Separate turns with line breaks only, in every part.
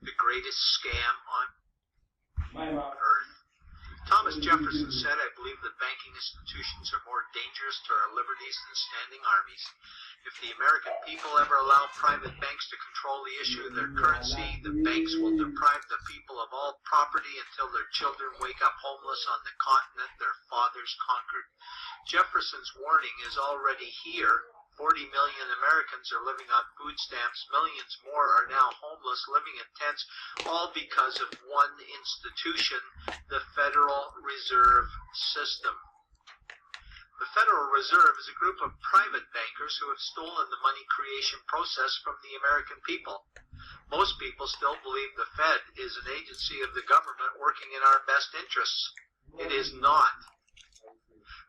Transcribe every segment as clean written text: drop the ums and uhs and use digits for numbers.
the greatest scam on earth. Thomas Jefferson said, "I believe that banking institutions are more dangerous to our liberties than standing armies. If the American people ever allow private banks to control the issue of their currency, the banks will deprive the people of all property until their children wake up homeless on the continent their fathers conquered." Jefferson's warning is already here. 40 million Americans are living on food stamps. Millions more are now homeless, living in tents, all because of one institution, the Federal Reserve System. The Federal Reserve is a group of private bankers who have stolen the money creation process from the American people. Most people still believe the Fed is an agency of the government working in our best interests. It is not.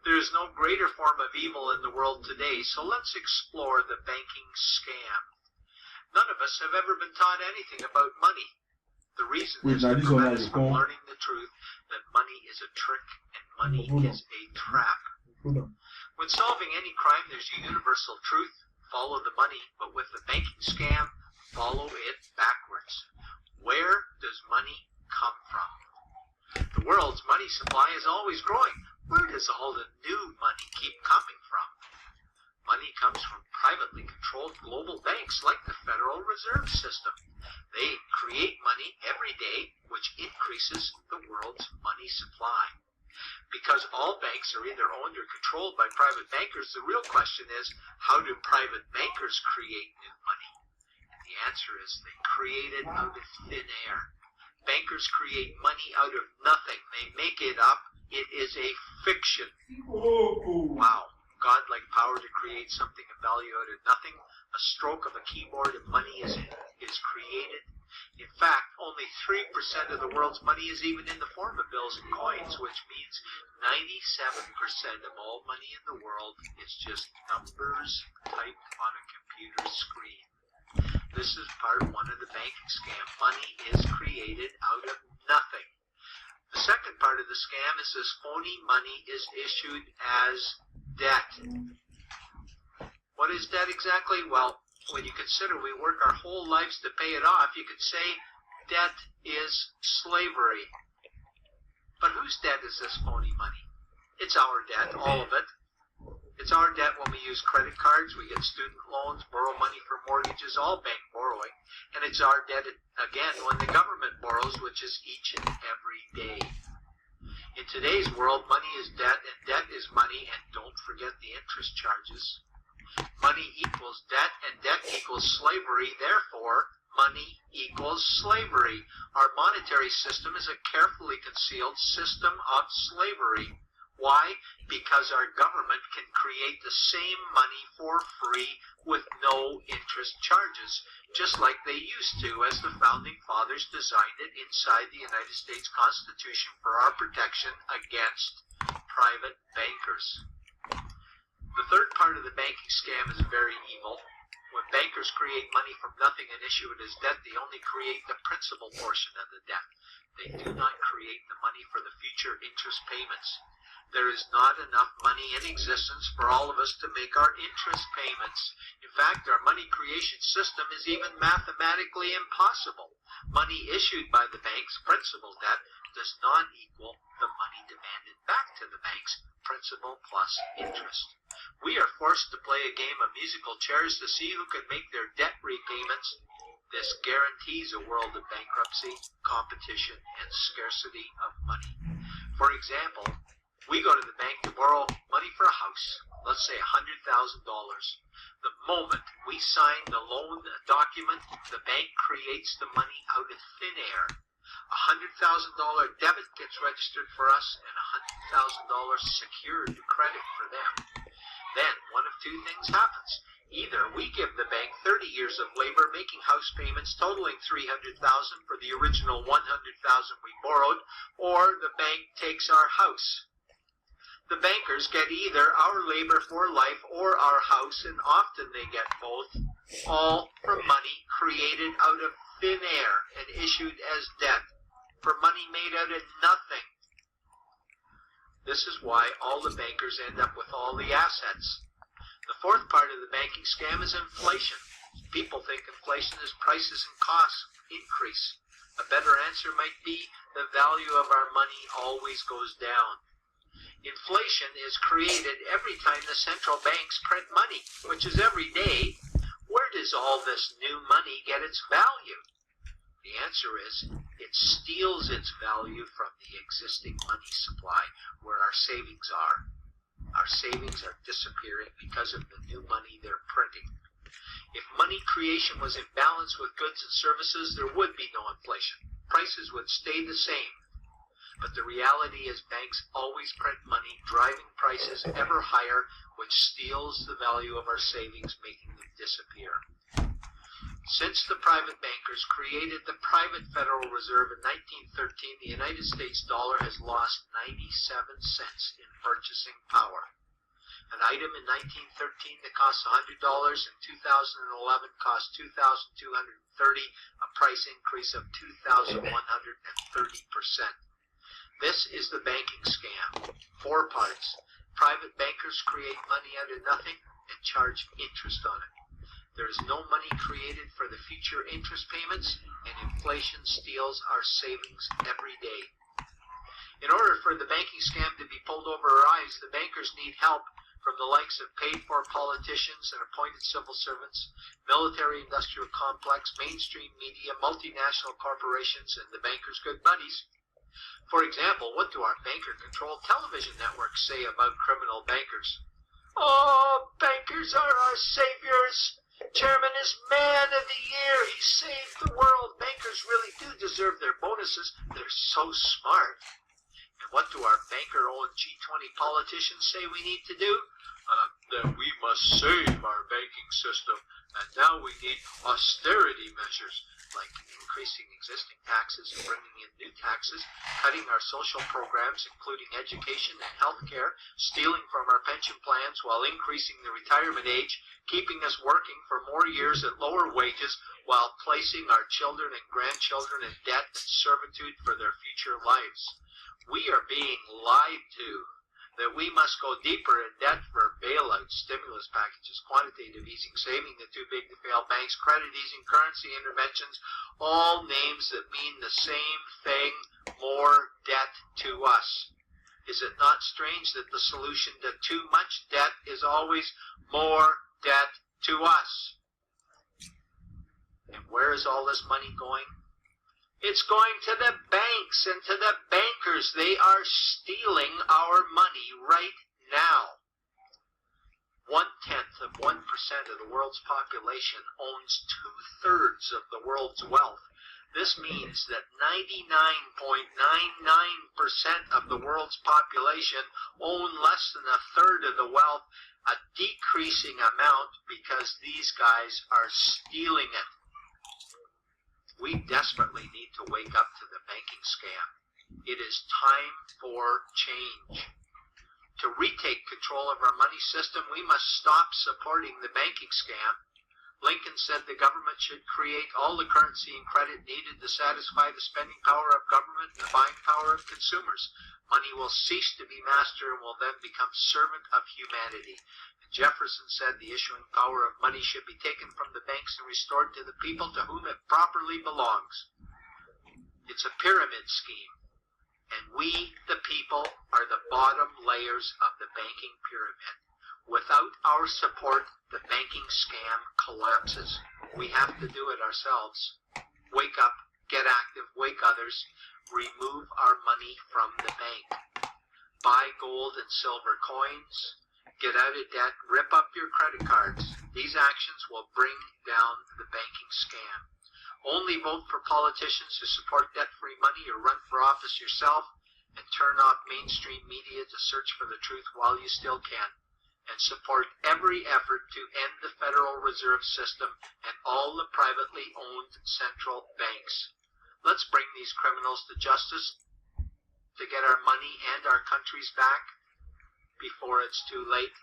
There is no greater form of evil in the world today, so let's explore the banking scam. None of us have ever been taught anything about money. The reason is to prevent us from learning the truth that money is a trick and money is a trap. When solving any crime, there's a universal truth: follow the money, but with the banking scam, follow it backwards. Where does money come from? The world's money supply is always growing. Where does all the new money keep coming from? Money comes from privately controlled global banks like the Federal Reserve System. They create money every day, which increases the world's money supply. Because all banks are either owned or controlled by private bankers, the real question is, how do private bankers create new money? And the answer is they create it out of thin air. Bankers create money out of nothing. They make it up. It is a fiction. Wow. Godlike power to create something of value out of nothing. A stroke of a keyboard and money is created. In fact, only 3% of the world's money is even in the form of bills and coins, which means 97% of all money in the world is just numbers typed on a computer screen. This is part one of the banking scam. Money is created out of nothing. The second part of the scam is this phony money is issued as debt. What is debt exactly? Well, when you consider we work our whole lives to pay it off, you could say debt is slavery. But whose debt is this phony money? It's our debt, all of it. It's our debt when we use credit cards, we get student loans, borrow money for mortgages, all bank borrowing. And it's our debt, again, when the government borrows, which is each and every day. In today's world, money is debt, and debt is money, and don't forget the interest charges. Money equals debt, and debt equals slavery. Therefore, money equals slavery. Our monetary system is a carefully concealed system of slavery. Why? Because our government can create the same money for free with no interest charges, just like they used to, as the Founding Fathers designed it inside the United States Constitution for our protection against private bankers. The third part of the banking scam is very evil. When bankers create money from nothing and issue it as debt, they only create the principal portion of the debt. They do not create the money for the future interest payments. There is not enough money in existence for all of us to make our interest payments. In fact, our money creation system is even mathematically impossible. Money issued by the bank's principal debt does not equal the money demanded back to the bank's principal plus interest. We are forced to play a game of musical chairs to see who can make their debt repayments. This guarantees a world of bankruptcy, competition, and scarcity of money. For example, we go to the bank to borrow money for a house, let's say $100,000. The moment we sign the loan document, the bank creates the money out of thin air. $100,000 debit gets registered for us and $100,000 secured credit for them. Then one of two things happens. Either we give the bank 30 years of labor making house payments totaling $300,000 for the original $100,000 we borrowed, or the bank takes our house. The bankers get either our labor for life or our house, and often they get both, all for money created out of thin air and issued as debt, for money made out of nothing. This is why all the bankers end up with all the assets. The fourth part of the banking scam is inflation. People think inflation is prices and costs increase. A better answer might be the value of our money always goes down. Inflation is created every time the central banks print money, which is every day. Where does all this new money get its value? The answer is it steals its value from the existing money supply, where our savings are. Our savings are disappearing because of the new money they're printing. If money creation was in balance with goods and services, there would be no inflation. Prices would stay the same. But the reality is banks always print money, driving prices ever higher, which steals the value of our savings, making them disappear. Since the private bankers created the private Federal Reserve in 1913, the United States dollar has lost 97 cents in purchasing power. An item in 1913 that cost $100 in 2011 cost $2,230, a price increase of 2,130%. This is the banking scam. 4 parts. Private bankers create money out of nothing and charge interest on it. There is no money created for the future interest payments, and inflation steals our savings every day. In order for the banking scam to be pulled over our eyes, the bankers need help from the likes of paid-for politicians and appointed civil servants, military-industrial complex, mainstream media, multinational corporations, and the bankers' good buddies. For example, what do our banker-controlled television networks say about criminal bankers? Oh, bankers are our saviors. Chairman is man of the year. He saved the world. Bankers really do deserve their bonuses. They're so smart. And what do our banker-owned G20 politicians say we need to do? That we must save our banking system, and now we need austerity measures, like increasing existing taxes and bringing in new taxes, cutting our social programs, including education and health care, stealing from our pension plans while increasing the retirement age, keeping us working for more years at lower wages while placing our children and grandchildren in debt and servitude for their future lives. We are being lied to. That we must go deeper in debt for bailouts, stimulus packages, quantitative easing, saving the too big to fail banks, credit easing, currency interventions, all names that mean the same thing, more debt to us. Is it not strange that the solution to too much debt is always more debt to us? And where is all this money going? It's going to the banks and to the bankers. They are stealing our money right now. 1/10 of 1% of the world's population owns 2/3 of the world's wealth. This means that 99.99% of the world's population own less than 1/3 of the wealth, a decreasing amount because these guys are stealing it. We desperately need to wake up to the banking scam. It is time for change. To retake control of our money system, we must stop supporting the banking scam. Lincoln said the government should create all the currency and credit needed to satisfy the spending power of government and the buying power of consumers. Money will cease to be master and will then become servant of humanity. Jefferson said the issuing power of money should be taken from the banks and restored to the people to whom it properly belongs. It's a pyramid scheme, and we, the people, are the bottom layers of the banking pyramid. Without our support, the banking scam collapses. We have to do it ourselves. Wake up, get active, wake others, remove our money from the bank. Buy gold and silver coins. Get out of debt, rip up your credit cards. These actions will bring down the banking scam. Only vote for politicians who support debt-free money, or run for office yourself, and turn off mainstream media to search for the truth while you still can. And support every effort to end the Federal Reserve System and all the privately owned central banks. Let's bring these criminals to justice to get our money and our countries back before it's too late.